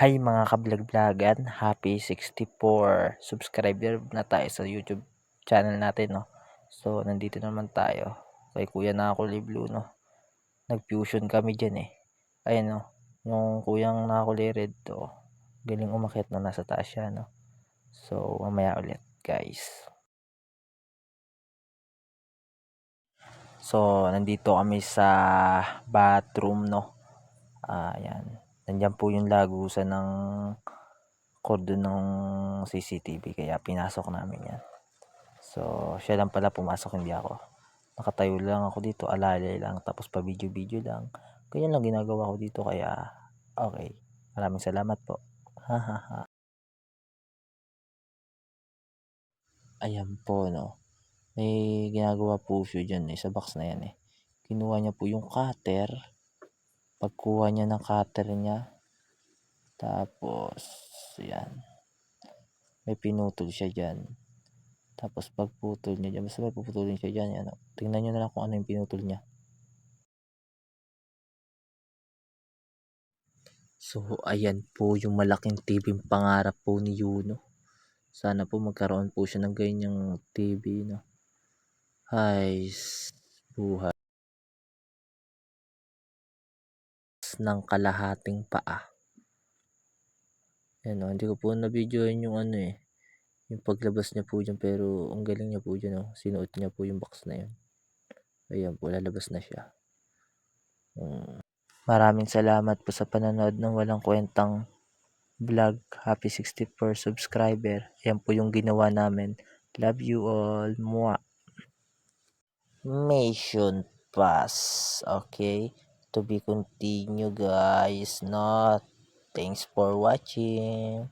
Hi mga kablog-vlogan, happy 64 subscriber na tayo sa YouTube channel natin, no. So nandito naman tayo kay Kuya Nakuli Blue, no. Nag-fusion kami diyan eh. Ayun, no. Yung kuyang Nakuli Red to, galing umakyat, no, nasa taas siya, no. So mamaya ulit, guys. So nandito kami sa bathroom, no. Ayan. Nandiyan po yung lagusan ng cordon ng CCTV kaya pinasok namin yan. So siya lang pala pumasok, hindi ako. Nakatayo lang ako dito, alalay lang, tapos pa video lang. Ganyan lang ginagawa ko dito kaya okay. Maraming salamat po. Hahaha. Ayan po, no. May ginagawa po siya dyan eh, sa box na yan eh. Kinuha niya po yung cutter. Pagkuha niya ng cutter niya, tapos yan, may pinutol siya dyan. Tapos pagputol niya dyan, basta may puputulin siya dyan, yan. Tingnan nyo na lang kung ano yung pinutol niya. So ayan po yung malaking TV pangarap po ni Yuno. Sana po magkaroon po siya ng ganyang TV, no. Hay buhay ng kalahating paa. Yan, no, hindi ko po na-videoan yung ano eh, yung paglabas niya po dyan, pero ang galing niya po dyan, no. Sinuot niya po yung box na yun. Ayan po, lalabas na siya. Maraming salamat po sa panonood ng walang kwentang vlog. Happy 64 subscriber. Ayan po yung ginawa namin. Love you all. Mwah. Mission pass. Okay. To be continue, guys. No. Thanks for watching.